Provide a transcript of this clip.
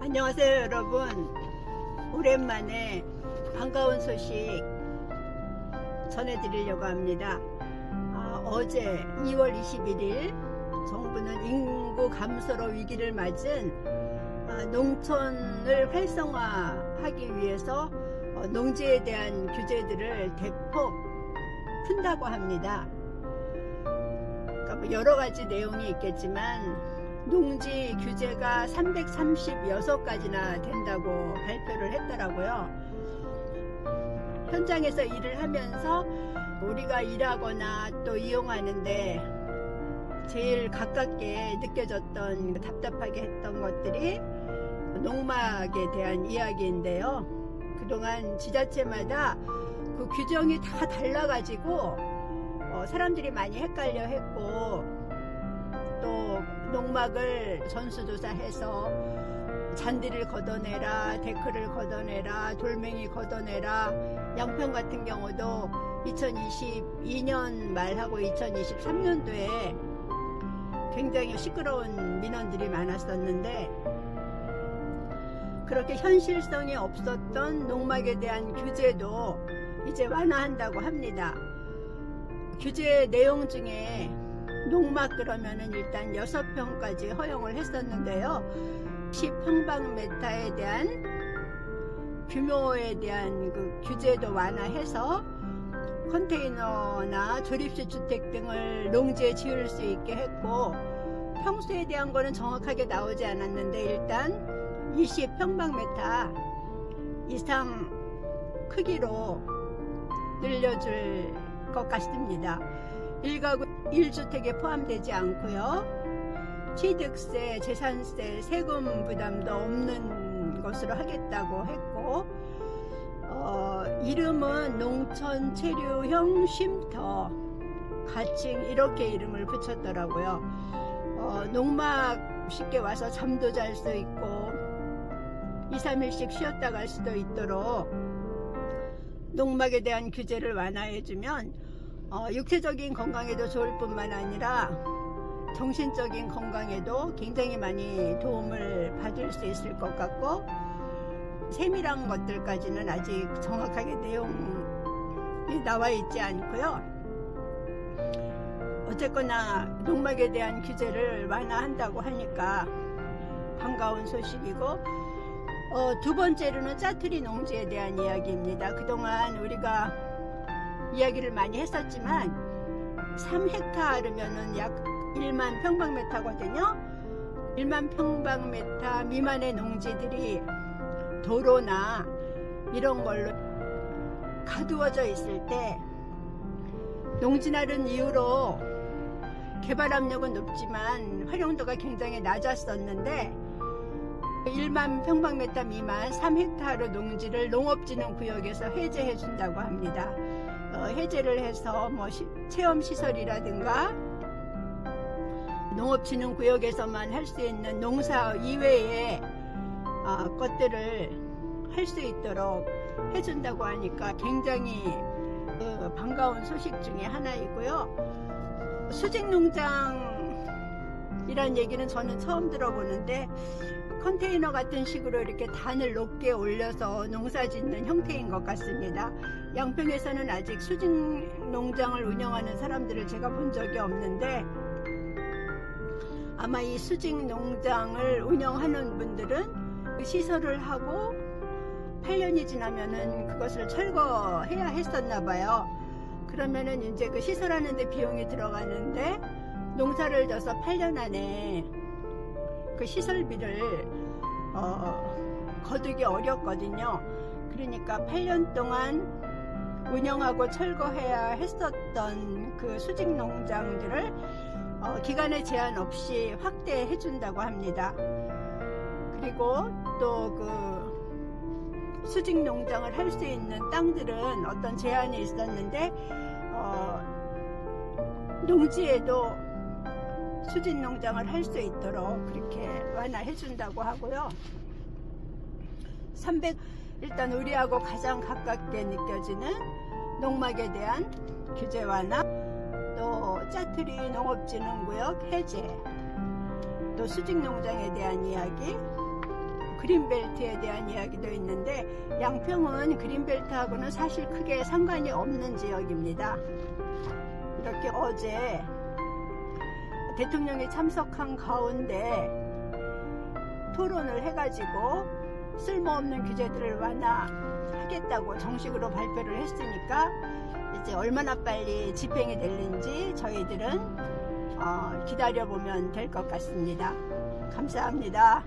안녕하세요 여러분. 오랜만에 반가운 소식 전해드리려고 합니다. 어제 2월 21일 정부는 인구 감소로 위기를 맞은 농촌을 활성화하기 위해서 농지에 대한 규제들을 대폭 푼다고 합니다. 그러니까 뭐 여러 가지 내용이 있겠지만 농지 규제가 336가지나 된다고 발표를 했더라고요. 현장에서 일을 하면서 우리가 일하거나 또 이용하는데 제일 가깝게 느껴졌던 답답하게 했던 것들이 농막에 대한 이야기인데요. 그동안 지자체마다 그 규정이 다 달라가지고 사람들이 많이 헷갈려 했고, 또 농막을 전수조사해서 잔디를 걷어내라, 데크를 걷어내라, 돌멩이 걷어내라. 양평 같은 경우도 2022년 말하고 2023년도에 굉장히 시끄러운 민원들이 많았었는데, 그렇게 현실성이 없었던 농막에 대한 규제도 이제 완화한다고 합니다. 규제 내용 중에 농막 그러면은 일단 6평까지 허용을 했었는데요. 10평방미터에 대한 규모에 대한 그 규제도 완화해서 컨테이너나 조립식 주택 등을 농지에 지을 수 있게 했고, 평수에 대한 거는 정확하게 나오지 않았는데 일단 20평방미터 이상 크기로 늘려줄 것 같습니다. 1가구 1주택에 포함되지 않고요. 취득세, 재산세, 세금 부담도 없는 것으로 하겠다고 했고, 이름은 농촌 체류형 쉼터 가칭 이렇게 이름을 붙였더라고요. 농막 쉽게 와서 잠도 잘 수 있고 2, 3일씩 쉬었다 갈 수도 있도록 농막에 대한 규제를 완화해주면 육체적인 건강에도 좋을 뿐만 아니라 정신적인 건강에도 굉장히 많이 도움을 받을 수 있을 것 같고, 세밀한 것들까지는 아직 정확하게 내용이 나와 있지 않고요. 어쨌거나 농막에 대한 규제를 완화한다고 하니까 반가운 소식이고, 두 번째로는 짜투리 농지에 대한 이야기입니다. 그동안 우리가 이야기를 많이 했었지만 3헥타르면은 약 1만 평방미터거든요. 1만 평방미터 미만의 농지들이 도로나 이런 걸로 가두어져 있을 때 농지날은 이후로 개발 압력은 높지만 활용도가 굉장히 낮았었는데, 1만 평방미터 미만 3헥타르 농지를 농업진흥구역에서 해제해 준다고 합니다. 해제를 해서 뭐 체험시설이라든가 농업진흥구역에서만 할 수 있는 농사 이외의 것들을 할 수 있도록 해준다고 하니까 굉장히 반가운 소식 중에 하나이고요. 수직농장이란 얘기는 저는 처음 들어보는데, 컨테이너 같은 식으로 이렇게 단을 높게 올려서 농사 짓는 형태인 것 같습니다. 양평에서는 아직 수직농장을 운영하는 사람들을 제가 본 적이 없는데, 아마 이 수직농장을 운영하는 분들은 그 시설을 하고 8년이 지나면은 그것을 철거해야 했었나 봐요. 그러면은 이제 그 시설하는 데 비용이 들어가는데, 농사를 져서 8년 안에 그 시설비를 거두기 어렵거든요. 그러니까 8년 동안 운영하고 철거해야 했었던 그 수직 농장들을 기간의 제한 없이 확대해 준다고 합니다. 그리고 또 그 수직 농장을 할 수 있는 땅들은 어떤 제한이 있었는데, 농지에도 수직 농장을 할 수 있도록 그렇게 완화해 준다고 하고요. 일단 우리하고 가장 가깝게 느껴지는 농막에 대한 규제 완화, 또 짜투리 농업진흥구역 해제, 또 수직농장에 대한 이야기, 그린벨트에 대한 이야기도 있는데 양평은 그린벨트하고는 사실 크게 상관이 없는 지역입니다. 이렇게 어제 대통령이 참석한 가운데 토론을 해가지고 쓸모없는 규제들을 완화하겠다고 정식으로 발표를 했으니까 이제 얼마나 빨리 집행이 될는지 저희들은 기다려보면 될 것 같습니다. 감사합니다.